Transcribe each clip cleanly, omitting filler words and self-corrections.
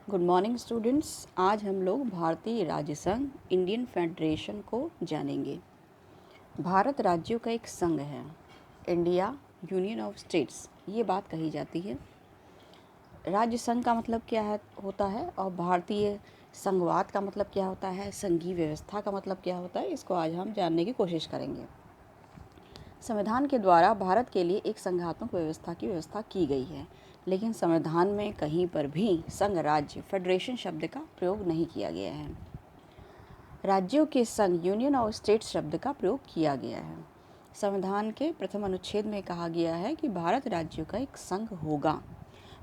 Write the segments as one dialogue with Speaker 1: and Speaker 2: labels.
Speaker 1: Good morning students. आज हम लोग भारतीय राज्य संघ इंडियन फेडरेशन को जानेंगे। भारत राज्यों का एक संघ है, इंडिया यूनियन ऑफ स्टेट्स, ये बात कही जाती है। राज्य संघ का मतलब क्या है होता है और भारतीय संघवाद का मतलब क्या होता है, संघीय व्यवस्था का मतलब क्या होता है, इसको आज हम जानने की कोशिश करेंगे। संविधान के द्वारा भारत के लिए एक संघात्मक व्यवस्था की व्यवस्था की गई है, लेकिन संविधान में कहीं पर भी संघ राज्य फेडरेशन शब्द का प्रयोग नहीं किया गया है। राज्यों के संघ यूनियन ऑफ स्टेट्स शब्द का प्रयोग किया गया है। संविधान के प्रथम अनुच्छेद में कहा गया है कि भारत राज्यों का एक संघ होगा।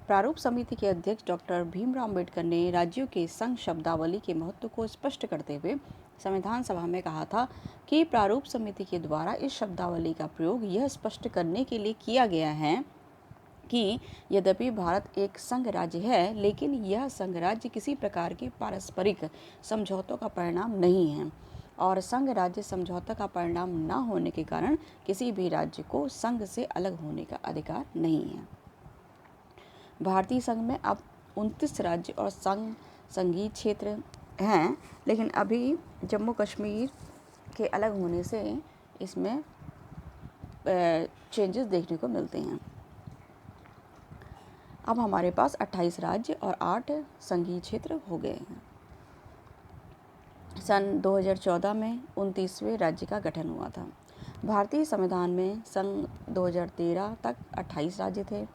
Speaker 1: प्रारूप समिति के अध्यक्ष डॉक्टर भीमराव अम्बेडकर ने राज्यों के संघ शब्दावली के महत्व को स्पष्ट करते हुए संविधान सभा में कहा था कि प्रारूप समिति के द्वारा इस शब्दावली का प्रयोग यह स्पष्ट करने के लिए किया गया है कि यद्यपि भारत एक संघ राज्य है, लेकिन यह संघ राज्य किसी प्रकार के पारस्परिक समझौतों का परिणाम नहीं है और संघ राज्य समझौता का परिणाम न होने के कारण किसी भी राज्य को संघ से अलग होने का अधिकार नहीं है। भारतीय संघ में अब 29 राज्य और संघीय क्षेत्र हैं, लेकिन अभी जम्मू कश्मीर के अलग होने से इसमें चेंजेस देखने को मिलते हैं। अब हमारे पास 28 राज्य और 8 संघीय क्षेत्र हो गए हैं। सन 2014 में 29वें राज्य का गठन हुआ था। भारतीय संविधान में सन 2013 तक 28 राज्य थे।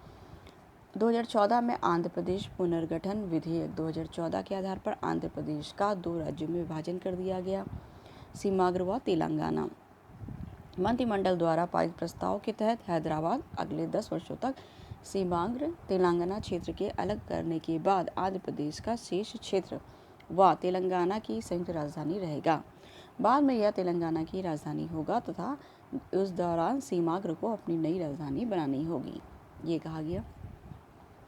Speaker 1: 2014 में आंध्र प्रदेश पुनर्गठन विधेयक 2014 के आधार पर आंध्र प्रदेश का 2 राज्यों में विभाजन कर दिया गया, सीमाग्र व तेलंगाना। मंत्रिमंडल द्वारा पारित प्रस्ताव के तहत हैदराबाद अगले 10 वर्षों तक सीमाग्र तेलंगाना क्षेत्र के अलग करने के बाद आंध्र प्रदेश का शेष क्षेत्र व तेलंगाना की संयुक्त राजधानी रहेगा। बाद में यह तेलंगाना की राजधानी होगा तथा उस दौरान सीमाग्र को अपनी नई राजधानी बनानी होगी, ये कहा गया।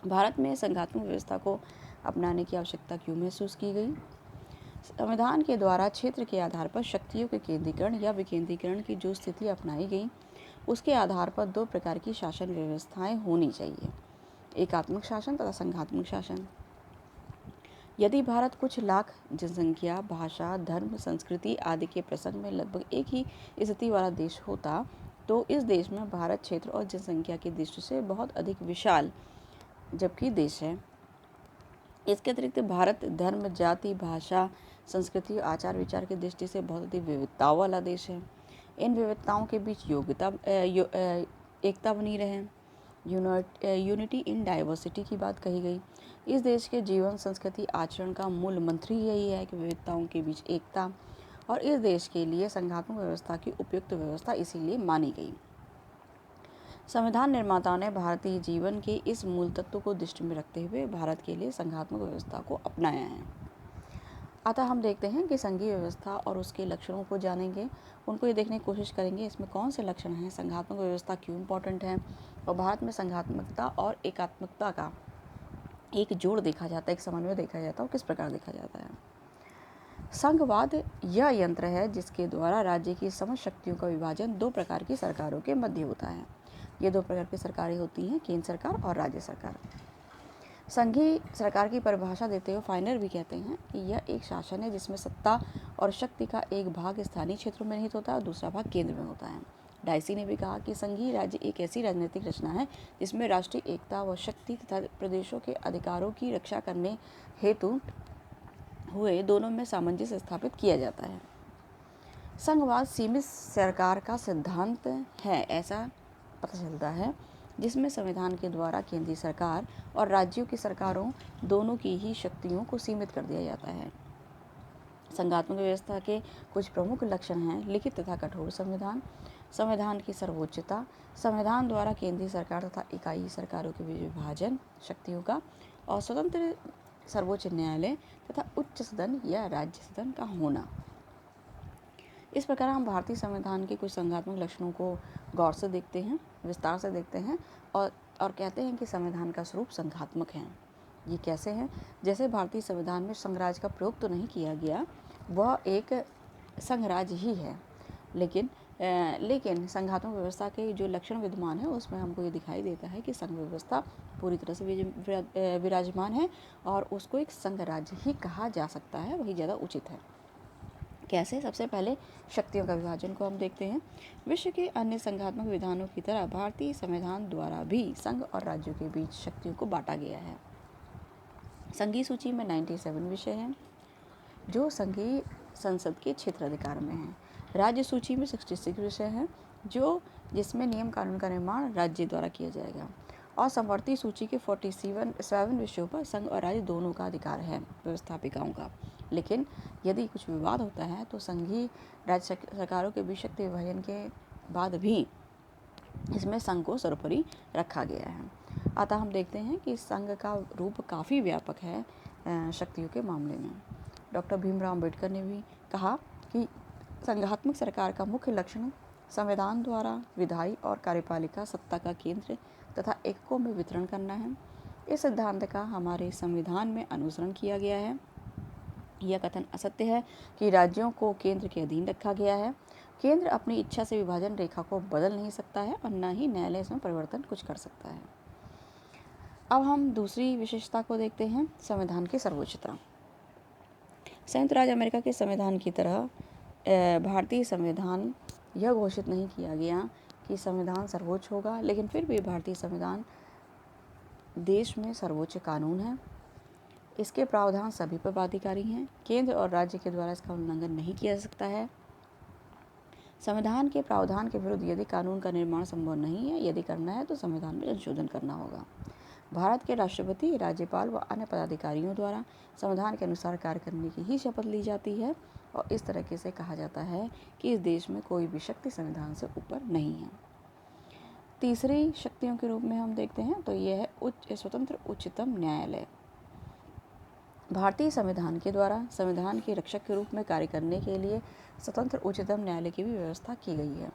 Speaker 1: भारत में संघात्मक व्यवस्था को अपनाने की आवश्यकता क्यों महसूस की गई? संविधान के द्वारा क्षेत्र के आधार पर शक्तियों के केंद्रीकरण या विकेंद्रीकरण की जो स्थिति अपनाई गई, उसके आधार पर 2 प्रकार की शासन व्यवस्थाएं होनी चाहिए, एकात्मक शासन तथा संघात्मक शासन। यदि भारत कुछ लाख जनसंख्या, भाषा, धर्म, संस्कृति आदि के प्रसंग में लगभग एक ही स्थिति वाला देश होता, तो इस देश में भारत क्षेत्र और जनसंख्या की दृष्टि से बहुत अधिक विशाल जबकि देश है। इसके अतिरिक्त भारत धर्म, जाति, भाषा, संस्कृति और आचार विचार की दृष्टि से बहुत अधिक विविधताओं वाला देश है। इन विविधताओं के बीच एकता बनी रहे, यूनिटी इन डाइवर्सिटी की बात कही गई। इस देश के जीवन, संस्कृति, आचरण का मूल मंत्र ही यही है कि विविधताओं के बीच एकता, और इस देश के लिए संघात्मक व्यवस्था की उपयुक्त व्यवस्था इसीलिए मानी गई। संविधान निर्माताओं ने भारतीय जीवन के इस मूल तत्व को दृष्टि में रखते हुए भारत के लिए संघात्मक व्यवस्था को अपनाया है। अतः हम देखते हैं कि संघीय व्यवस्था और उसके लक्षणों को जानेंगे, उनको ये देखने की कोशिश करेंगे इसमें कौन से लक्षण हैं, संघात्मक व्यवस्था क्यों इम्पोर्टेंट है और भारत में संघात्मकता और एकात्मकता का एक जोड़ देखा जाता है, एक समन्वय देखा जाता है और किस प्रकार देखा जाता है। संघवाद यह यंत्र है जिसके द्वारा राज्य की समस्त शक्तियों का विभाजन 2 प्रकार की सरकारों के मध्य होता है। ये 2 प्रकार की सरकारें होती हैं, केंद्र सरकार और राज्य सरकार। संघीय सरकार की परिभाषा देते हुए फाइनर भी कहते हैं कि यह एक शासन है जिसमें सत्ता और शक्ति का एक भाग स्थानीय क्षेत्रों में निहित होता है और दूसरा भाग केंद्र में होता है। डाइसी ने भी कहा कि संघीय राज्य एक ऐसी राजनीतिक रचना है जिसमें राष्ट्रीय एकता व शक्ति तथा प्रदेशों के अधिकारों की रक्षा करने हेतु हुए दोनों में सामंजस्य स्थापित किया जाता है। संघवाद सीमित सरकार का सिद्धांत है, ऐसा पता चलता है, जिसमें संविधान के द्वारा केंद्रीय सरकार और राज्यों की सरकारों दोनों की ही शक्तियों को सीमित कर दिया जाता है। संघात्मक व्यवस्था के कुछ प्रमुख लक्षण हैं लिखित तथा कठोर संविधान, संविधान की सर्वोच्चता, संविधान द्वारा केंद्रीय सरकार तथा इकाई सरकारों के बीच विभाजन शक्तियों का, और स्वतंत्र सर्वोच्च न्यायालय तथा उच्च सदन या राज्य सदन का होना। इस प्रकार हम भारतीय संविधान के कुछ संघात्मक लक्षणों को गौर से देखते हैं, विस्तार से देखते हैं और कहते हैं कि संविधान का स्वरूप संघात्मक है। ये कैसे हैं? जैसे भारतीय संविधान में संघराज का प्रयोग तो नहीं किया गया, वह एक संघराज ही है, लेकिन लेकिन संघात्मक व्यवस्था के जो लक्षण विद्यमान है उसमें हमको ये दिखाई देता है कि संघ व्यवस्था पूरी तरह से विराजमान है और उसको एक संघ राज्य ही कहा जा सकता है, वही ज़्यादा उचित है। कैसे? सबसे पहले शक्तियों का विभाजन को हम देखते हैं। विश्व के अन्य संघात्मक विधानों की तरह भारतीय संविधान द्वारा भी संघ और राज्यों के बीच शक्तियों को बांटा गया है। संघीय सूची में 97 विषय हैं जो संघीय संसद के क्षेत्राधिकार में हैं। राज्य सूची में 66 विषय हैं जिसमें नियम कानून का निर्माण राज्य द्वारा किया जाएगा। और समवर्ती सूची के 47 विषयों पर संघ और राज्य दोनों का अधिकार है व्यवस्थापिकाओं का। लेकिन यदि कुछ विवाद होता है तो संघीय राज्य सरकारों के बीच शक्ति विभाजन के बाद भी इसमें संघ को सर्वोपरि रखा गया है। अतः हम देखते हैं कि संघ का रूप काफ़ी व्यापक है शक्तियों के मामले में। डॉक्टर भीमराव अम्बेडकर ने भी कहा कि संघात्मक सरकार का मुख्य लक्षण संविधान द्वारा विधायी और कार्यपालिका सत्ता का केंद्र तथा एककों में वितरण करना है। इस सिद्धांत का हमारे संविधान में अनुसरण किया गया है। यह कथन असत्य है कि राज्यों को केंद्र के अधीन रखा गया है। केंद्र अपनी इच्छा से विभाजन रेखा को बदल नहीं सकता है और न ही न्यायालय इसमें परिवर्तन कुछ कर सकता है। अब हम दूसरी विशेषता को देखते हैं, संविधान की सर्वोच्चता। संयुक्त राज्य अमेरिका के संविधान की तरह भारतीय संविधान यह घोषित नहीं किया गया कि संविधान सर्वोच्च होगा, लेकिन फिर भी भारतीय संविधान देश में सर्वोच्च कानून है। इसके प्रावधान सभी पर बाध्यकारी हैं। केंद्र और राज्य के द्वारा इसका उल्लंघन नहीं किया जा सकता है। संविधान के प्रावधान के विरुद्ध यदि कानून का निर्माण संभव नहीं है, यदि करना है तो संविधान में संशोधन करना होगा। भारत के राष्ट्रपति, राज्यपाल व अन्य पदाधिकारियों द्वारा संविधान के अनुसार कार्य करने की ही शपथ ली जाती है और इस तरह से कहा जाता है कि इस देश में कोई भी शक्ति संविधान से ऊपर नहीं है। तीसरी शक्तियों के रूप में हम देखते हैं तो यह है स्वतंत्र उच्चतम न्यायालय। भारतीय संविधान के द्वारा संविधान के रक्षक के रूप में कार्य करने के लिए स्वतंत्र उच्चतम न्यायालय की भी व्यवस्था की गई है।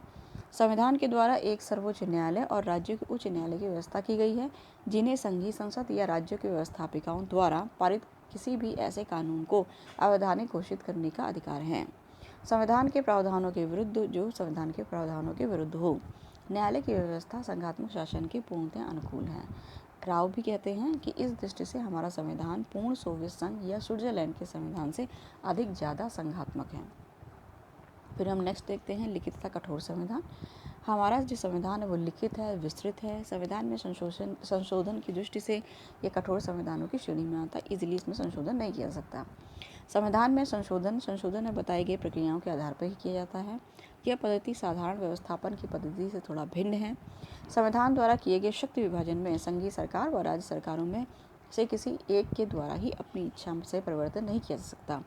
Speaker 1: संविधान के द्वारा एक सर्वोच्च न्यायालय और राज्यों के उच्च न्यायालय की व्यवस्था की गई है, जिन्हें संघीय संसद या राज्यों के व्यवस्थापिकाओं द्वारा पारित किसी भी ऐसे कानून को अवैधानिक घोषित करने का अधिकार है। संविधान के प्रावधानों के विरुद्ध जो संविधान के प्रावधानों के विरुद्ध हो। न्यायालय की व्यवस्था संघात्मक शासन के पूर्णतः अनुकूल है। राव भी कहते हैं कि इस दृष्टि से हमारा संविधान पूर्ण सोवियत संघ या स्विट्जरलैंड के संविधान से अधिक ज़्यादा संघात्मक है। फिर हम नेक्स्ट देखते हैं लिखित तथा कठोर संविधान। हमारा जो संविधान है वो लिखित है, विस्तृत है। संविधान में संशोधन की दृष्टि से ये कठोर संविधानों की श्रेणी में आता है। इजीली इसमें संशोधन नहीं किया जा सकता। संविधान में संशोधन में बताई गई प्रक्रियाओं के आधार पर ही किया जाता है। यह पद्धति साधारण व्यवस्थापन की पद्धति से थोड़ा भिन्न है। संविधान द्वारा किए गए शक्ति विभाजन में संघीय सरकार व राज्य सरकारों में से किसी एक के द्वारा ही अपनी इच्छा से परिवर्तन नहीं किया जा सकता,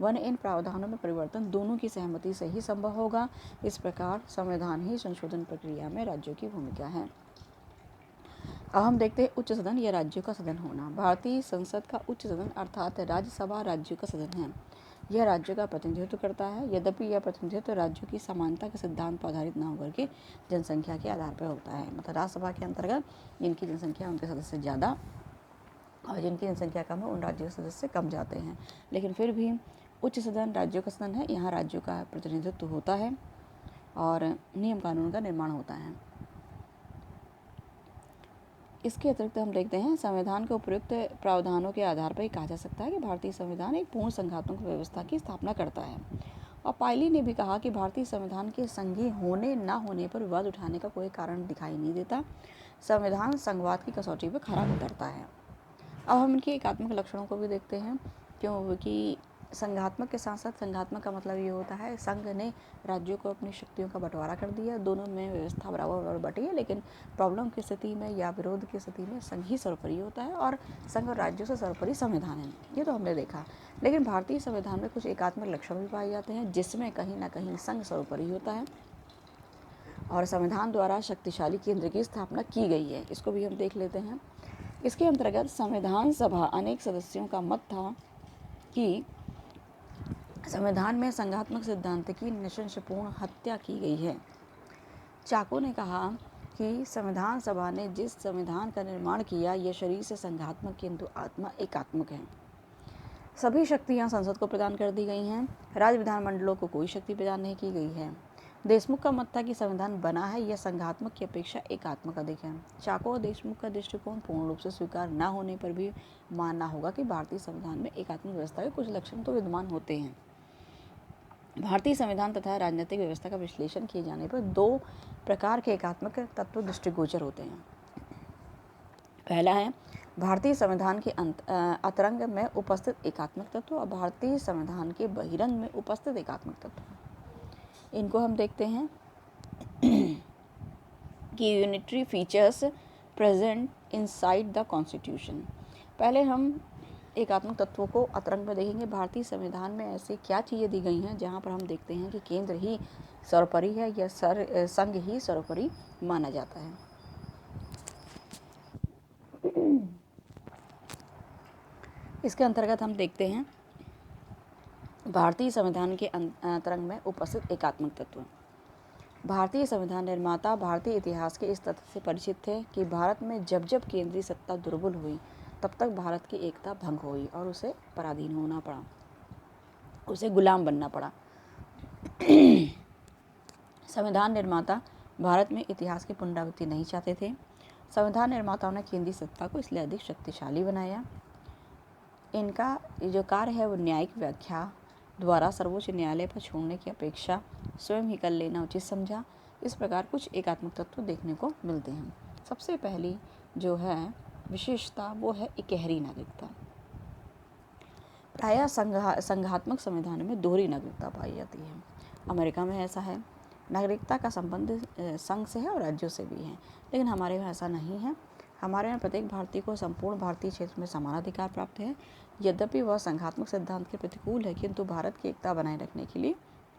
Speaker 1: वरन इन प्रावधानों में परिवर्तन दोनों की सहमति से ही संभव होगा। इस प्रकार संविधान ही संशोधन प्रक्रिया में राज्यों की भूमिका है। अब हम देखते हैं उच्च सदन या राज्यों का सदन होना। भारतीय संसद का उच्च सदन अर्थात राज्यसभा राज्यों का सदन है। यह राज्यों का प्रतिनिधित्व करता है, यद्यपि यह प्रतिनिधित्व राज्यों की समानता के सिद्धांत पर आधारित न होकर के जनसंख्या के आधार पर होता है। मतलब राज्यसभा के अंतर्गत जिनकी जनसंख्या उनके सदस्य ज़्यादा और जिनकी जनसंख्या कम है उन राज्यों के सदस्य कम जाते हैं। लेकिन फिर भी उच्च सदन राज्यों का सदन है। यहाँ राज्यों का प्रतिनिधित्व होता है और नियम कानून का निर्माण होता है। इसके अतिरिक्त हम देखते हैं संविधान के उपयुक्त प्रावधानों के आधार पर कहा जा सकता है कि भारतीय संविधान एक पूर्ण संघात्मक व्यवस्था की स्थापना करता है। और पायली ने भी कहा कि भारतीय संविधान के संघीय होने न होने पर विवाद उठाने का कोई कारण दिखाई नहीं देता। संविधान संघवाद की कसौटी पर खरा उतरता है। अब हम इनके एकात्मक लक्षणों को भी देखते हैं, क्योंकि संघात्मक के साथ साथ संघात्मक का मतलब ये होता है संघ ने राज्यों को अपनी शक्तियों का बंटवारा कर दिया, दोनों में व्यवस्था बराबर बटी है, लेकिन प्रॉब्लम की स्थिति में या विरोध की स्थिति में संघ ही सर्वोपरि होता है और संघ और राज्यों से सर्वोपरि संविधान है। ये तो हमने देखा। लेकिन भारतीय संविधान में कुछ एकात्मक लक्षण भी पाए जाते हैं जिसमें कहीं ना कहीं संघ सर्वोपरि होता है और संविधान द्वारा शक्तिशाली केंद्र की स्थापना की गई है। इसको भी हम देख लेते हैं। इसके अंतर्गत संविधान सभा अनेक सदस्यों का मत था कि संविधान में संघात्मक सिद्धांत की नृशंसपूर्ण हत्या की गई है। चाको ने कहा कि संविधान सभा ने जिस संविधान का निर्माण किया यह शरीर से संघात्मक किंतु आत्मा एकात्मक है। सभी शक्तियां संसद को प्रदान कर दी गई हैं। राज्य विधानमंडलों को कोई शक्ति प्रदान नहीं की गई है। देशमुख का मत था कि संविधान बना है यह संघात्मक की अपेक्षा एकात्मक अधिक है। चाको और देशमुख का दृष्टिकोण पूर्ण रूप से स्वीकार न होने पर भी मानना होगा कि भारतीय संविधान में एकात्मक व्यवस्था के कुछ लक्षण तो विद्यमान होते हैं। भारतीय संविधान तथा राजनीतिक व्यवस्था का विश्लेषण किए जाने पर दो प्रकार के एकात्मक तत्व दृष्टिगोचर होते हैं। पहला है भारतीय संविधान के अंतरंग में उपस्थित एकात्मक तत्व और भारतीय संविधान के बहिरंग में उपस्थित एकात्मक तत्व। इनको हम देखते हैं कि unitary features present inside the constitution. पहले हम एकात्मक तत्वों को अंतरंग में देखेंगे। भारतीय संविधान में ऐसी क्या चीज़ें दी गई हैं जहाँ पर हम देखते हैं कि केंद्र ही सर्वोपरि है या संघ ही सर्वोपरि माना जाता है। इसके अंतर्गत हम देखते हैं भारतीय संविधान के अंतरंग में उपस्थित एकात्मक तत्व। भारतीय संविधान निर्माता भारतीय इतिहास के इस तथ्य से परिचित थे कि भारत में जब जब केंद्रीय सत्ता दुर्बल हुई तब तक भारत की एकता भंग हुई और उसे पराधीन होना पड़ा, उसे गुलाम बनना पड़ा। संविधान निर्माता भारत में इतिहास की पुनरावृत्ति नहीं चाहते थे। संविधान निर्माताओं ने केंद्रीय सत्ता को इसलिए अधिक शक्तिशाली बनाया। इनका जो कार्य है वो न्यायिक व्याख्या द्वारा सर्वोच्च न्यायालय पर छोड़ने की अपेक्षा स्वयं ही कर लेना उचित समझा। इस प्रकार कुछ एकात्मक तत्व देखने को मिलते हैं। सबसे पहली जो है विशेषता वो है इकहरी नागरिकता। प्रायः संघात्मक संविधान में दोहरी नागरिकता पाई जाती है। अमेरिका में ऐसा है, नागरिकता का संबंध संघ से है और राज्यों से भी है, लेकिन हमारे यहाँ ऐसा नहीं है। हमारे यहाँ प्रत्येक भारतीय को संपूर्ण भारतीय क्षेत्र में समान अधिकार प्राप्त है। यद्यपि वह संघात्मक सिद्धांत के प्रतिकूल है, किंतु भारत की एकता बनाए रखने के लिए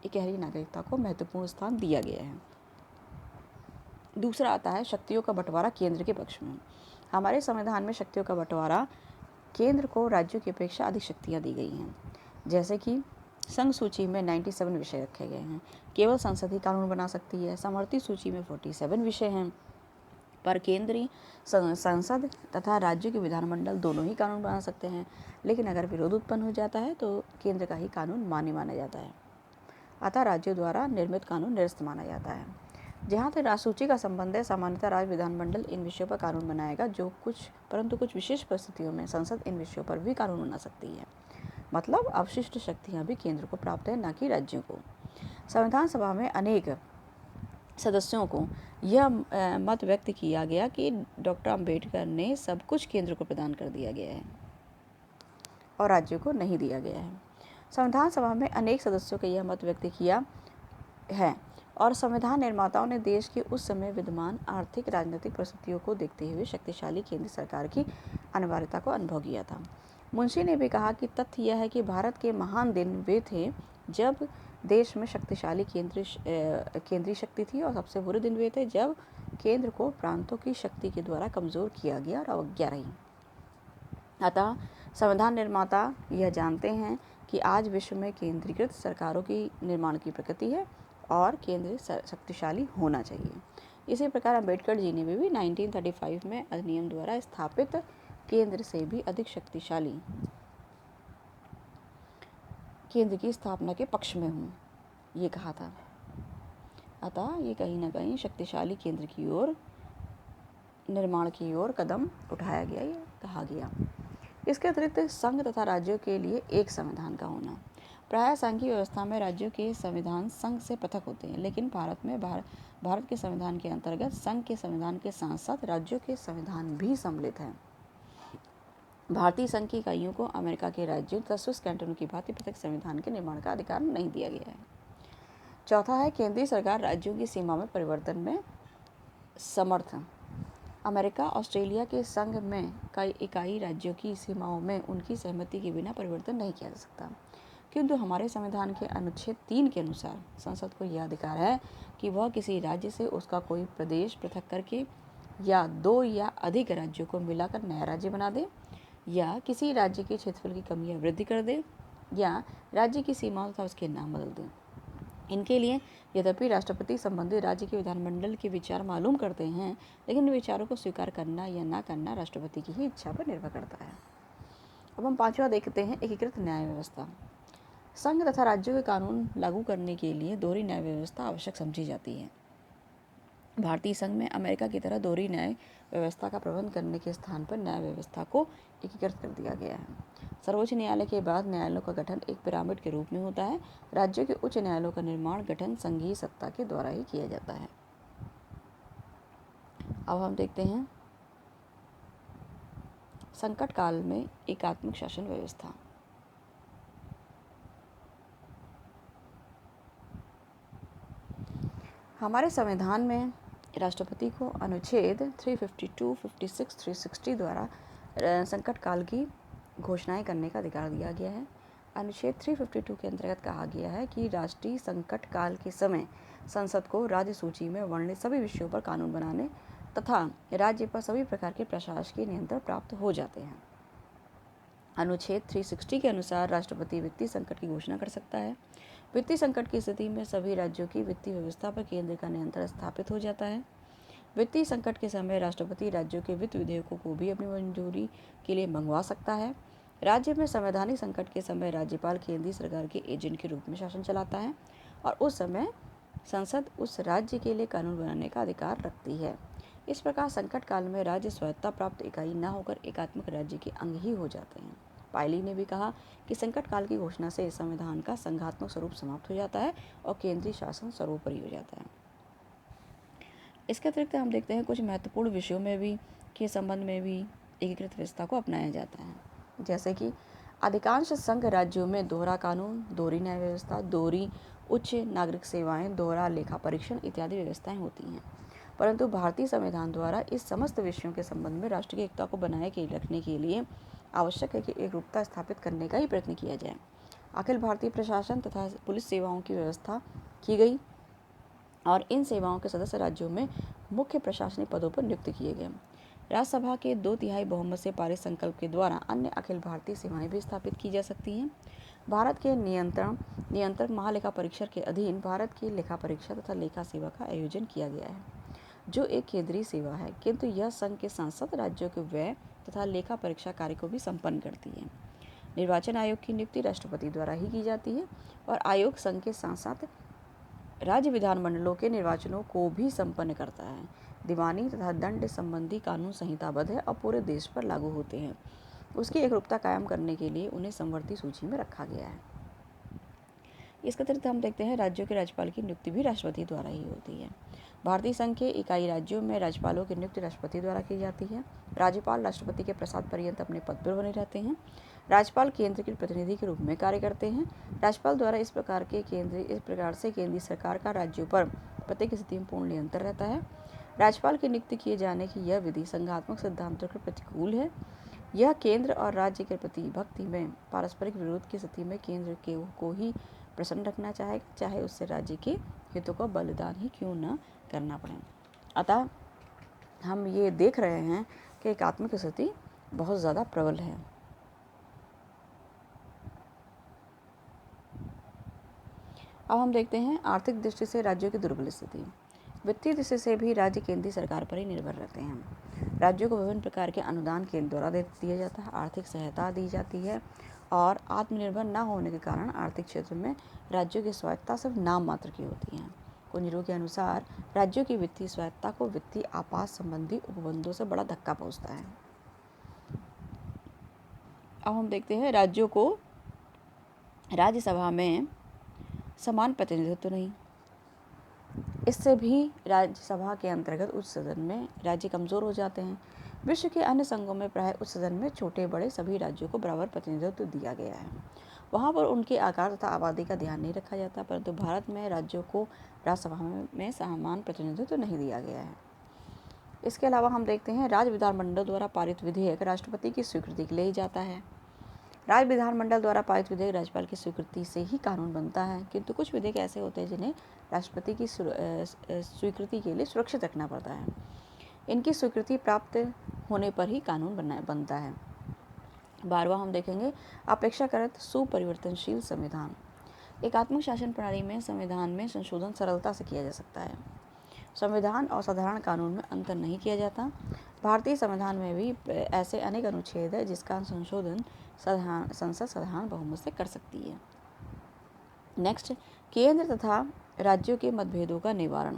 Speaker 1: इकहरी नागरिकता को महत्वपूर्ण स्थान दिया गया है। दूसरा आता है शक्तियों का बंटवारा केंद्र के पक्ष में। हमारे संविधान में शक्तियों का बंटवारा, केंद्र को राज्यों की अपेक्षा अधिक शक्तियाँ दी गई हैं। जैसे कि संघ सूची में 97 विषय रखे गए हैं, केवल संसद ही कानून बना सकती है। समवर्ती सूची में 47 विषय हैं, पर केंद्रीय संसद तथा राज्यों के विधानमंडल दोनों ही कानून बना सकते हैं। लेकिन अगर विरोध उत्पन्न हो जाता है तो केंद्र का ही कानून माना जाता है, अतः राज्यों द्वारा निर्मित कानून निरस्त माना जाता है। जहाँ तक राजसूची का संबंध है, सामान्यतः राज्य विधानमंडल इन विषयों पर कानून बनाएगा, परंतु कुछ विशेष परिस्थितियों में संसद इन विषयों पर भी कानून बना सकती है। मतलब अवशिष्ट शक्तियाँ भी केंद्र को प्राप्त है, न कि राज्यों को। संविधान सभा में अनेक सदस्यों को यह मत व्यक्त किया गया कि डॉक्टर अंबेडकर ने सब कुछ केंद्र को प्रदान कर दिया गया है और राज्यों को नहीं दिया गया है। संविधान सभा में अनेक सदस्यों का यह मत व्यक्त किया है और संविधान निर्माताओं ने देश के उस समय विद्यमान आर्थिक राजनीतिक परिस्थितियों को देखते हुए शक्तिशाली केंद्र सरकार की अनिवार्यता को अनुभव किया था। मुंशी ने भी कहा कि तथ्य यह है कि भारत के महान दिन वे थे जब देश में शक्तिशाली केंद्रीय शक्ति थी, और सबसे बुरे दिन वे थे जब केंद्र को प्रांतों की शक्ति के द्वारा कमज़ोर किया गया और अवज्ञा रही। अतः संविधान निर्माता यह जानते हैं कि आज विश्व में केंद्रीकृत सरकारों की निर्माण की प्रकृति है और केंद्र शक्तिशाली होना चाहिए। इसी प्रकार अंबेडकर जी ने भी 1935 में अधिनियम द्वारा स्थापित केंद्र से भी अधिक शक्तिशाली केंद्र की स्थापना के पक्ष में हूँ, ये कहा था। अतः ये कहीं ना कहीं शक्तिशाली केंद्र की ओर निर्माण की ओर कदम उठाया गया, ये कहा गया। इसके अतिरिक्त संघ तथा राज्यों के लिए एक संविधान का होना। प्रायः संघीय व्यवस्था में राज्यों के संविधान संघ से पृथक होते हैं, लेकिन भारत के संविधान के अंतर्गत संघ के संविधान के साथ साथ राज्यों के संविधान भी सम्मिलित हैं। भारतीय संघ की इकाइयों को अमेरिका के राज्यों तथा स्विस कैंटनों की भांति पृथक संविधान के निर्माण का अधिकार नहीं दिया गया है। चौथा है केंद्रीय सरकार राज्यों की सीमा में परिवर्तन में समर्थ। अमेरिका ऑस्ट्रेलिया के संघ में कई इकाई राज्यों की सीमाओं में उनकी सहमति के बिना परिवर्तन नहीं किया जा सकता, किंतु हमारे संविधान के अनुच्छेद 3 के अनुसार संसद को यह अधिकार है कि वह किसी राज्य से उसका कोई प्रदेश पृथक करके या 2 या अधिक राज्यों को मिलाकर नया राज्य बना दे, या किसी राज्य के क्षेत्रफल की कमी या वृद्धि कर दे, या राज्य की सीमाओं तथा उसके नाम बदल दे। इनके लिए यद्यपि राष्ट्रपति संबंधित राज्य के विधानमंडल के विचार मालूम करते हैं, लेकिन विचारों को स्वीकार करना या ना करना राष्ट्रपति की ही इच्छा पर निर्भर करता है। अब हम 5वां देखते हैं एकीकृत न्याय व्यवस्था। संघ तथा राज्यों के कानून लागू करने के लिए दोहरी न्याय व्यवस्था आवश्यक समझी जाती है। भारतीय संघ में अमेरिका की तरह दोहरी न्याय व्यवस्था का प्रबंध करने के स्थान पर न्याय व्यवस्था को एकीकृत कर दिया गया है। सर्वोच्च न्यायालय के बाद न्यायालयों का गठन एक पिरामिड के रूप में होता है। राज्यों के उच्च न्यायालयों का निर्माण गठन संघीय सत्ता के द्वारा ही किया जाता है। अब हम देखते हैं संकट काल में एकात्मक शासन व्यवस्था। हमारे संविधान में राष्ट्रपति को अनुच्छेद 352, 56, 360 द्वारा संकट काल की घोषणाएं करने का अधिकार दिया गया है। अनुच्छेद 352 के अंतर्गत कहा गया है कि राष्ट्रीय संकट काल के समय संसद को राज्य सूची में वर्णित सभी विषयों पर कानून बनाने तथा राज्य पर सभी प्रकार के प्रशासकीय नियंत्रण प्राप्त हो जाते हैं। अनुच्छेद 360 के अनुसार राष्ट्रपति वित्तीय संकट की घोषणा कर सकता है। वित्तीय संकट की स्थिति में सभी राज्यों की वित्तीय व्यवस्था पर केंद्र का नियंत्रण स्थापित हो जाता है। वित्तीय संकट के समय राष्ट्रपति राज्यों के वित्त विधेयकों को भी अपनी मंजूरी के लिए मंगवा सकता है। राज्य में संवैधानिक संकट के समय राज्यपाल केंद्रीय सरकार के एजेंट के रूप में शासन चलाता है और उस समय संसद उस राज्य के लिए कानून बनाने का अधिकार रखती है। इस प्रकार संकट काल में राज्य स्वायत्ता प्राप्त इकाई न होकर एकात्मक राज्य के अंग ही हो जाते हैं। पायली ने भी कहा कि संकट काल की घोषणा से संविधान का संघात्मक स्वरूप समाप्त हो जाता है और केंद्रीय शासन सर्वोपरि हो जाता है। इसके अतिरिक्त हम देखते हैं कुछ महत्वपूर्ण विषयों में भी के संबंध में भी एकीकृत व्यवस्था को अपनाया जाता है, जैसे कि अधिकांश संघ राज्यों में दोहरा कानून, दोहरी न्याय व्यवस्था, दोहरी उच्च नागरिक सेवाएं, दोहरा लेखा परीक्षण इत्यादि व्यवस्थाएं होती हैं। परंतु भारतीय संविधान द्वारा इस समस्त विषयों के संबंध में राष्ट्र की एकता को बनाए के रखने के लिए आवश्यक है कि एकरूपता स्थापित करने का ही प्रयत्न किया जाए। अखिल भारतीय प्रशासन तथा पुलिस सेवाओं की व्यवस्था की गई और इन सेवाओं के सदस्य राज्यों में मुख्य प्रशासनिक पदों पर नियुक्त किए गए। राज्यसभा के 2/3 बहुमत से पारित संकल्प के द्वारा अन्य अखिल भारतीय सेवाएं भी स्थापित की जा सकती हैं। भारत के नियंत्रक महालेखा परीक्षक के अधीन भारत की लेखा परीक्षा तथा लेखा सेवा का आयोजन किया गया है, जो एक केंद्रीय सेवा है, किंतु यह संघ के सांसद राज्यों के व्यय तथा लेखा परीक्षा कार्य को भी संपन्न करती है। निर्वाचन आयोग की नियुक्ति राष्ट्रपति द्वारा ही की जाती है और आयोग संघ के साथ साथ राज्य विधानमंडलों के निर्वाचनों को भी संपन्न करता है। दीवानी तथा दंड संबंधी कानून संहिताबद्ध है और पूरे देश पर लागू होते हैं। उसकी एकरूपता कायम करने के लिए उन्हें समवर्ती सूची में रखा गया है। इसके अतिरिक्त हम देखते हैं राज्यों के राज्यपाल की नियुक्ति भी राष्ट्रपति द्वारा ही होती है। भारतीय संघ के इकाई राज्यों में राज्यपालों की नियुक्ति राष्ट्रपति द्वारा की जाती है। राज्यपाल राष्ट्रपति के प्रसाद पर्यंत अपने पद पर बने रहते हैं। राज्यपाल केंद्र के प्रतिनिधि के रूप में कार्य करते हैं। राज्यपाल द्वारा इस प्रकार से केंद्रीय सरकार का राज्यों पर प्रत्येक स्थिति में पूर्ण नियंत्रण रहता है। राज्यपाल की नियुक्ति किए जाने की यह विधि संघात्मक सिद्धांतों के प्रतिकूल है। यह केंद्र और राज्य के प्रति भक्ति में पारस्परिक विरोध की स्थिति में केंद्र को ही प्रसन्न रखना चाहेगा, चाहे उससे राज्य के हितों का बलिदान ही क्यों न करना पड़े। अतः हम ये देख रहे हैं कि एकात्मक स्थिति बहुत ज़्यादा प्रबल है। अब हम देखते हैं आर्थिक दृष्टि से राज्यों की दुर्बल स्थिति। वित्तीय दृष्टि से भी राज्य केंद्रीय सरकार पर ही निर्भर रहते हैं। राज्यों को विभिन्न प्रकार के अनुदान केंद्र द्वारा दिया जाता है, आर्थिक सहायता दी जाती है और आत्मनिर्भर न होने के कारण आर्थिक क्षेत्र में राज्यों की स्वायत्ता सिर्फ नाम मात्र की होती है। कुंजरों के अनुसार राज्यों की वित्तीय स्वायत्ता को वित्तीय आपात संबंधी उपबंधों से बड़ा धक्का पहुंचता है। अब हम देखते हैं राज्यों को राज्यसभा में समान प्रतिनिधित्व नहीं। इससे भी राज्यसभा के अंतर्गत उच्च सदन में राज्य कमजोर हो जाते हैं। विश्व के अन्य संघों में प्राय उच्च सदन में छोटे बड़े सभी राज्यों को बराबर प्रतिनिधित्व दिया गया है। वहाँ पर उनके आकार तथा आबादी का ध्यान नहीं रखा जाता, परंतु भारत में राज्यों को राज्यसभा में समान प्रतिनिधित्व नहीं दिया गया है। इसके अलावा हम देखते हैं राज्य विधानमंडल द्वारा पारित विधेयक राष्ट्रपति की स्वीकृति के लिए ही जाता है। राज्य विधानमंडल द्वारा पारित विधेयक राज्यपाल की स्वीकृति से ही कानून बनता है, किंतु कुछ विधेयक ऐसे होते हैं जिन्हें राष्ट्रपति की स्वीकृति के लिए सुरक्षित रखना पड़ता है। इनकी स्वीकृति प्राप्त होने पर ही कानून बनता है। 12वां हम देखेंगे अपेक्षाकृत सुपरिवर्तनशील संविधान। एकात्मक शासन प्रणाली में संविधान में संशोधन सरलता से किया जा सकता है। संविधान और साधारण कानून में अंतर नहीं किया जाता। भारतीय संविधान में भी ऐसे अनेक अनुच्छेद है जिसका संशोधन संसद साधारण बहुमत से कर सकती है। नेक्स्ट, केंद्र तथा राज्यों के मतभेदों का निवारण।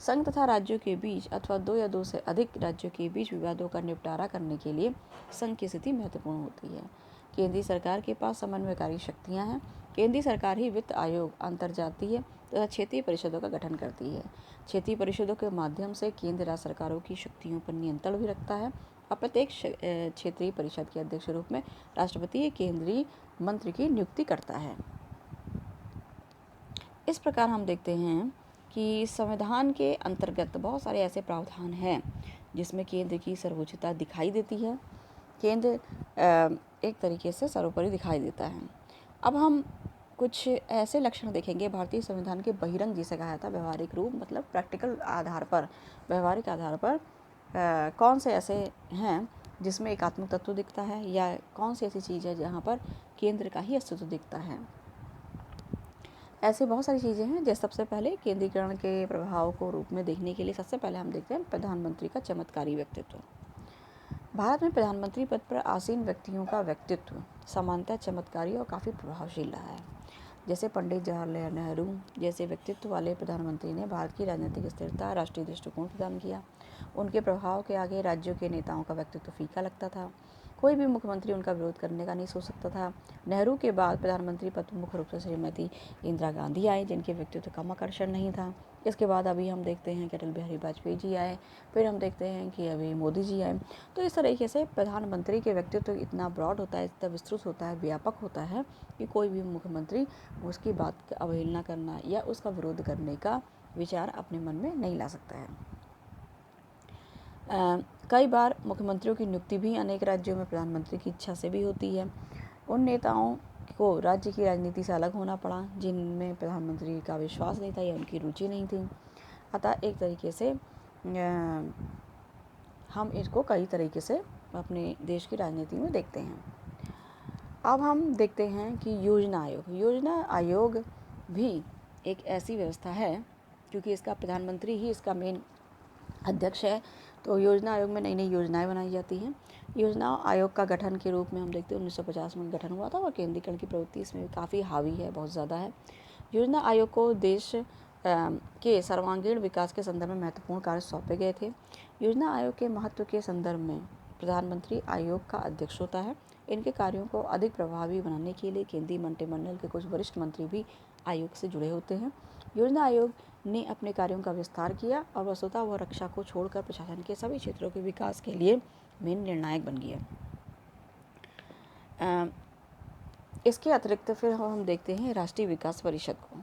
Speaker 1: संघ तथा राज्यों के बीच अथवा दो या दो से अधिक राज्यों के बीच विवादों का निपटारा करने के लिए संघ की स्थिति महत्वपूर्ण होती है। केंद्रीय सरकार के पास समन्वयकारी शक्तियां हैं। केंद्रीय सरकार ही वित्त आयोग, अंतर्जातीय तथा क्षेत्रीय परिषदों का गठन करती है। क्षेत्रीय परिषदों के माध्यम से केंद्र राज्य सरकारों की शक्तियों पर नियंत्रण भी रखता है और प्रत्येक क्षेत्रीय परिषद के अध्यक्ष रूप में राष्ट्रपति केंद्रीय मंत्री की नियुक्ति करता है। इस प्रकार हम देखते हैं कि संविधान के अंतर्गत बहुत सारे ऐसे प्रावधान हैं जिसमें केंद्र की सर्वोच्चता दिखाई देती है। केंद्र एक तरीके से सर्वोपरि दिखाई देता है। अब हम कुछ ऐसे लक्षण देखेंगे भारतीय संविधान के बहिरंग, जिसे कहा जाता है व्यवहारिक रूप, मतलब प्रैक्टिकल आधार पर, व्यवहारिक आधार पर कौन से ऐसे हैं जिसमें एकात्मक तत्व दिखता है या कौन सी ऐसी चीज़ है जहाँ पर केंद्र का ही अस्तित्व दिखता है। ऐसी बहुत सारी चीज़ें हैं। जैसे सबसे पहले केंद्रीकरण के प्रभाव को रूप में देखने के लिए सबसे पहले हम देखते हैं प्रधानमंत्री का चमत्कारी व्यक्तित्व। भारत में प्रधानमंत्री पद पर आसीन व्यक्तियों का व्यक्तित्व सामान्यतः चमत्कारी और काफ़ी प्रभावशील रहा है। जैसे पंडित जवाहरलाल नेहरू जैसे व्यक्तित्व वाले प्रधानमंत्री ने भारत की राजनीतिक स्थिरता, राष्ट्रीय दृष्टिकोण प्रदान किया। उनके प्रभाव के आगे राज्यों के नेताओं का व्यक्तित्व फीका लगता था। कोई भी मुख्यमंत्री उनका विरोध करने का नहीं सोच सकता था। नेहरू के बाद प्रधानमंत्री पद पर मुख्य रूप से श्रीमती इंदिरा गांधी आए, जिनके व्यक्तित्व कम आकर्षण नहीं था। इसके बाद अभी हम देखते हैं कि अटल बिहारी वाजपेयी जी आए, फिर हम देखते हैं कि अभी मोदी जी आए। तो इस तरीके से प्रधानमंत्री के व्यक्तित्व इतना ब्रॉड होता है, इतना विस्तृत होता है, व्यापक होता है कि कोई भी मुख्यमंत्री उसकी बात की अवहेलना करना या उसका विरोध करने का विचार अपने मन में नहीं ला सकता है। कई बार मुख्यमंत्रियों की नियुक्ति भी अनेक राज्यों में प्रधानमंत्री की इच्छा से भी होती है। उन नेताओं को राज्य की राजनीति से अलग होना पड़ा जिनमें प्रधानमंत्री का विश्वास नहीं था या उनकी रुचि नहीं थी। अतः एक तरीके से हम इसको कई तरीके से अपने देश की राजनीति में देखते हैं। अब हम देखते हैं कि योजना आयोग भी एक ऐसी व्यवस्था है, क्योंकि इसका प्रधानमंत्री ही इसका मेन अध्यक्ष है। तो योजना आयोग में नई नई योजनाएं बनाई जाती हैं। योजना आयोग का गठन के रूप में हम देखते हैं 1950 में गठन हुआ था और केंद्रीकरण की प्रवृत्ति इसमें भी काफ़ी हावी है, बहुत ज़्यादा है। योजना आयोग को देश के सर्वांगीण विकास के संदर्भ में महत्वपूर्ण कार्य सौंपे गए थे। योजना आयोग के महत्व के संदर्भ में प्रधानमंत्री आयोग का अध्यक्ष होता है। इनके कार्यों को अधिक प्रभावी बनाने के लिए केंद्रीय मंत्रिमंडल के कुछ वरिष्ठ मंत्री भी आयोग से जुड़े होते हैं। योजना आयोग ने अपने कार्यों का विस्तार किया और वस्तुतः वह रक्षा को छोड़कर प्रशासन के सभी क्षेत्रों के विकास के लिए मेन निर्णायक बन गया। इसके अतिरिक्त फिर हम देखते हैं राष्ट्रीय विकास परिषद को।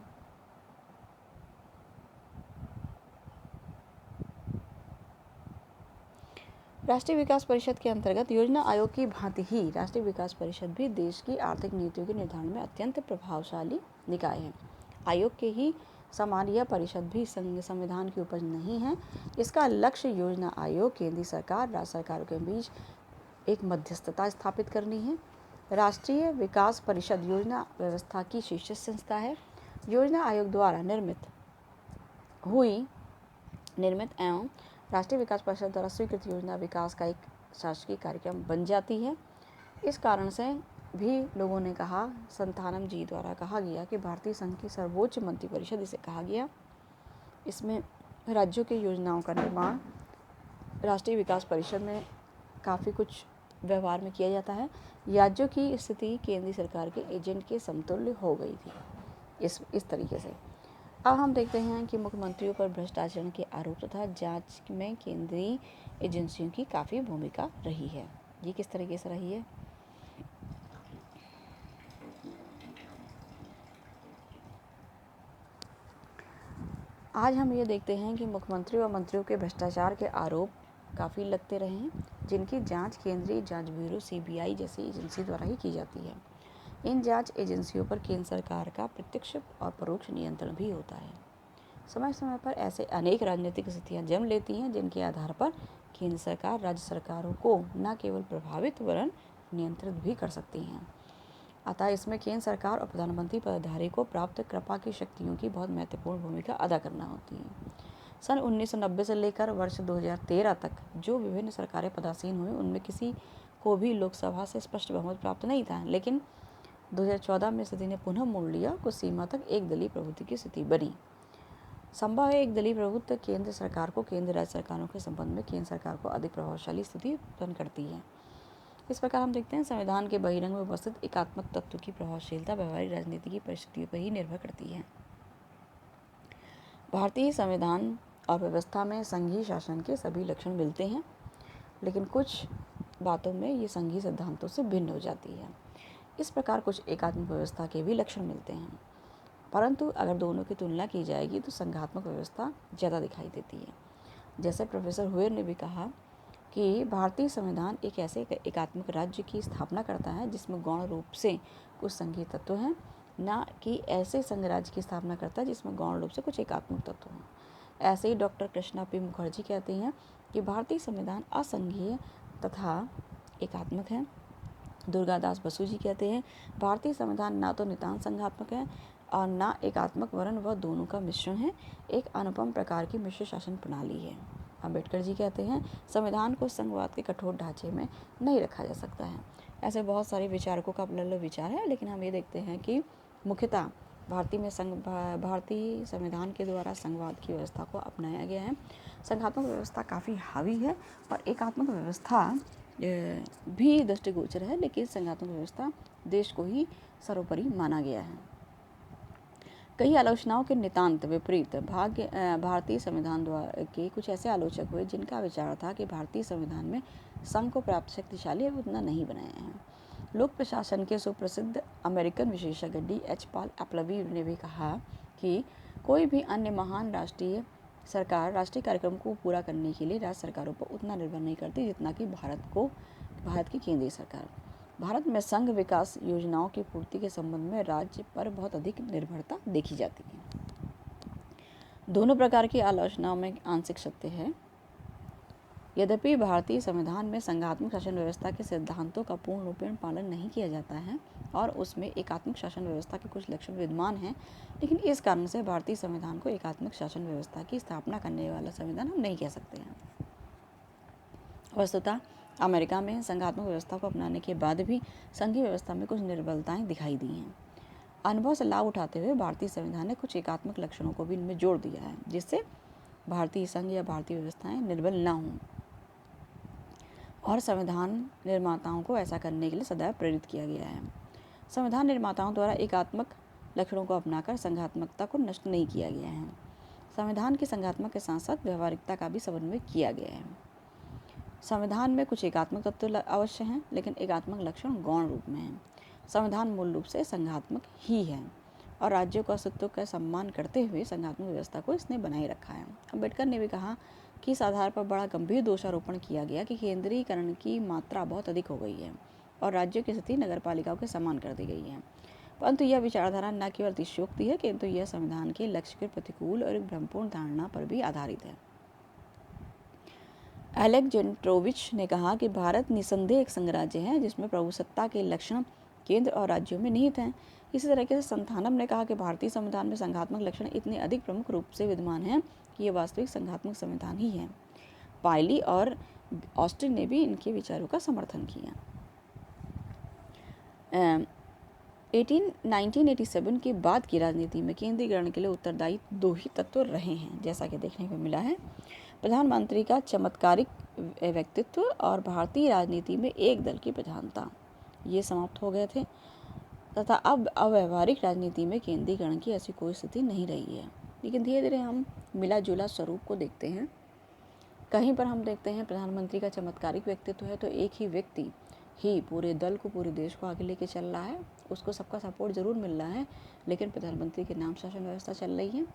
Speaker 1: राष्ट्रीय विकास परिषद के अंतर्गत योजना आयोग की भांति ही राष्ट्रीय विकास परिषद भी देश की आर्थिक नीतियों के निर्धारण में अत्यंत प्रभावशाली निकाय है। आयोग के ही समान यह परिषद भी संविधान की उपज नहीं है। इसका लक्ष्य योजना आयोग, केंद्रीय सरकार, राज्य सरकारों के बीच एक मध्यस्थता स्थापित करनी है। राष्ट्रीय विकास परिषद योजना व्यवस्था की शीर्ष संस्था है। योजना आयोग द्वारा निर्मित एवं राष्ट्रीय विकास परिषद द्वारा स्वीकृत योजना विकास का एक शासकीय कार्यक्रम बन जाती है। इस कारण से भी लोगों ने कहा, संतानम जी द्वारा कहा गया कि भारतीय संघ की सर्वोच्च मंत्रिपरिषद इसे कहा गया। इसमें राज्यों की योजनाओं का निर्माण राष्ट्रीय विकास परिषद में काफ़ी कुछ व्यवहार में किया जाता है। राज्यों की स्थिति केंद्रीय सरकार के एजेंट के समतुल्य हो गई थी इस तरीके से। अब हम देखते हैं कि मुख्यमंत्रियों पर भ्रष्टाचार के आरोप तथा जांच में केंद्रीय एजेंसियों की काफ़ी भूमिका रही है। ये किस तरीके से रही है? आज हम ये देखते हैं कि मुख्यमंत्री और मंत्रियों के भ्रष्टाचार के आरोप काफ़ी लगते रहे हैं, जिनकी जांच केंद्रीय जांच ब्यूरो CBI जैसी एजेंसी द्वारा ही की जाती है। इन जांच एजेंसियों पर केंद्र सरकार का प्रत्यक्ष और परोक्ष नियंत्रण भी होता है। समय समय पर ऐसे अनेक राजनीतिक स्थितियां जन्म लेती हैं जिनके आधार पर केंद्र सरकार राज्य सरकारों को न केवल प्रभावित वरन नियंत्रित भी कर सकती हैं। अतः इसमें केंद्र सरकार और प्रधानमंत्री पदधारी को प्राप्त कृपा की शक्तियों की बहुत महत्वपूर्ण भूमिका अदा करना होती है। सन 1990 से लेकर वर्ष 2013 तक जो विभिन्न सरकारें पदासीन हुई, उनमें किसी को भी लोकसभा से स्पष्ट बहुमत प्राप्त नहीं था, लेकिन 2014 में स्थिति ने पुनः मोड़ लिया, कुछ सीमा तक एक दलीय प्रभुत्व की स्थिति बनी। संभव है एक दलीय प्रभुत्व केंद्र सरकार को केंद्र राज्य सरकारों के संबंध में केंद्र सरकार को अधिक प्रभावशाली स्थिति उत्पन्न करती है। इस प्रकार हम देखते हैं संविधान के बहिरंग में उपस्थित एकात्मक तत्व की प्रभावशीलता व्यवहारिक राजनीति की परिस्थितियों पर ही निर्भर करती है। भारतीय संविधान और व्यवस्था में संघीय शासन के सभी लक्षण मिलते हैं, लेकिन कुछ बातों में ये संघीय सिद्धांतों से भिन्न हो जाती है। इस प्रकार कुछ एकात्मक व्यवस्था के भी लक्षण मिलते हैं, परंतु अगर दोनों की तुलना की जाएगी तो संघात्मक व्यवस्था ज़्यादा दिखाई देती है। जैसे प्रोफेसर हुएर ने भी कहा कि भारतीय संविधान एक ऐसे एकात्मक राज्य की स्थापना करता है जिसमें गौण रूप से कुछ संघीय तत्व हैं, न कि ऐसे संघराज्य की स्थापना करता है जिसमें गौण रूप से कुछ एकात्मक तत्व हैं। ऐसे ही डॉक्टर कृष्णा पी मुखर्जी कहते हैं कि भारतीय संविधान असंघीय तथा एकात्मक है। दुर्गादास बसु जी कहते हैं भारतीय संविधान ना तो नितांत संघात्मक है और ना एकात्मक, वरन वह दोनों का मिश्रण है, एक अनुपम प्रकार की मिश्र शासन प्रणाली है। अम्बेडकर जी कहते हैं संविधान को संघवाद के कठोर ढांचे में नहीं रखा जा सकता है। ऐसे बहुत सारे विचारकों का अपना अलग विचार है, लेकिन हम ये देखते हैं कि मुख्यतः भारतीय संविधान के द्वारा संघवाद की व्यवस्था को अपनाया गया है। संघात्मक व्यवस्था काफ़ी हावी है और एकात्मक व्यवस्था भी दृष्टिगोचर है, लेकिन संघात्मक व्यवस्था देश को ही सर्वोपरि माना गया है। कई आलोचनाओं के नितांत विपरीत भारतीय संविधान द्वारा के कुछ ऐसे आलोचक हुए जिनका विचार था कि भारतीय संविधान में संघ को पर्याप्त शक्तिशाली है उतना नहीं बनाया है। लोक प्रशासन के सुप्रसिद्ध अमेरिकन विशेषज्ञ D.H. पॉल एप्लवी ने भी कहा कि कोई भी अन्य महान राष्ट्रीय सरकार राष्ट्रीय कार्यक्रम को पूरा करने के लिए राज्य सरकारों पर उतना निर्भर नहीं करती जितना कि भारत की केंद्रीय सरकार। भारत में संघ विकास योजनाओं की पूर्ति के संबंध में राज्य पर बहुत अधिक निर्भरता देखी जाती है। दोनों प्रकार की आलोचनाओं में आंशिक सत्य है। यद्यपि भारतीय संविधान में संघात्मक शासन व्यवस्था के सिद्धांतों का पूर्ण रूपेण पालन नहीं किया जाता है और उसमें एकात्मक शासन व्यवस्था के कुछ लक्षण विद्यमान हैं, लेकिन इस कारण से भारतीय संविधान को एकात्मक शासन व्यवस्था की स्थापना करने वाला संविधान हम नहीं कह सकते हैं। वस्तुतः अमेरिका में संघात्मक व्यवस्था को अपनाने के बाद भी संघीय व्यवस्था में कुछ निर्बलताएं दिखाई दी हैं। अनुभव से लाभ उठाते हुए भारतीय संविधान ने कुछ एकात्मक लक्षणों को भी इनमें जोड़ दिया है, जिससे भारतीय संघ या भारतीय व्यवस्थाएं निर्बल न हों, और संविधान निर्माताओं को ऐसा करने के लिए सदैव प्रेरित किया गया है। संविधान निर्माताओं द्वारा एकात्मक लक्षणों को अपनाकर संघात्मकता को नष्ट नहीं किया गया है। संविधान की संघात्मक के साथ साथ व्यवहारिकता का भी समन्वय किया गया है। संविधान में कुछ एकात्मक तत्व अवश्य हैं, लेकिन एकात्मक लक्षण गौण रूप में हैं। संविधान मूल रूप से संघात्मक ही है और राज्यों का अस्तित्व का सम्मान करते हुए संघात्मक व्यवस्था को इसने बनाए रखा है। अम्बेडकर ने भी कहा कि इस आधार पर बड़ा गंभीर दोषारोपण किया गया कि केंद्रीकरण की मात्रा बहुत अधिक हो गई है और राज्यों की स्थिति नगरपालिकाओं के समान कर दी गई है। परंतु यह विचारधारा न केवल अतिशयोक्ति है, किंतु यह संविधान के लक्ष्य के प्रतिकूल और एक भ्रमपूर्ण धारणा पर भी आधारित है। एलेक्जेंड्रोविच ने कहा कि भारत निसंदेह एक संघराज्य है जिसमें प्रभुसत्ता के लक्षण केंद्र और राज्यों में निहित हैं। इसी तरीके से संथानम ने कहा कि भारतीय संविधान में संघात्मक लक्षण इतने अधिक प्रमुख रूप से विद्यमान हैं कि ये वास्तविक संघात्मक संविधान ही है। पायली और ऑस्टिन ने भी इनके विचारों का समर्थन किया। 1987 के बाद की राजनीति में केंद्रीकरण के लिए उत्तरदायी दो ही तत्व रहे हैं, जैसा कि देखने को मिला है। प्रधानमंत्री का चमत्कारिक व्यक्तित्व और भारतीय राजनीति में एक दल की प्रधानता, ये समाप्त हो गए थे तथा अब अव्यवहारिक राजनीति में केंद्रीकरण की ऐसी कोई स्थिति नहीं रही है। लेकिन धीरे धीरे हम मिला जुला स्वरूप को देखते हैं। कहीं पर हम देखते हैं प्रधानमंत्री का चमत्कारिक व्यक्तित्व है तो एक ही व्यक्ति ही पूरे दल को, पूरे देश को आगे लेके चल रहा है, उसको सबका सपोर्ट ज़रूर मिल रहा है, लेकिन प्रधानमंत्री के नाम शासन व्यवस्था चल रही है।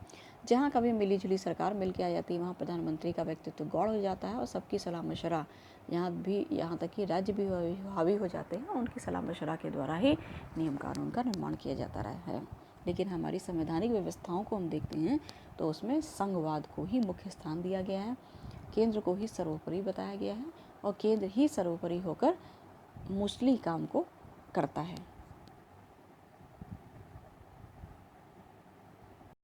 Speaker 1: जहाँ कभी मिली जुली सरकार मिल के आ जाती है वहाँ प्रधानमंत्री का व्यक्तित्व गौड़ हो जाता है और सबकी सलाह मशवरा, यहाँ तक कि राज्य भी हावी हो जाते हैं, उनकी सलाह मशवरा के द्वारा ही नियम कानून का निर्माण किया जाता रहा है। लेकिन हमारी संवैधानिक व्यवस्थाओं को हम देखते हैं तो उसमें संघवाद को ही मुख्य स्थान दिया गया है, केंद्र को ही सर्वोपरि बताया गया है और केंद्र ही सर्वोपरि होकर मुस्लिम काम को करता है।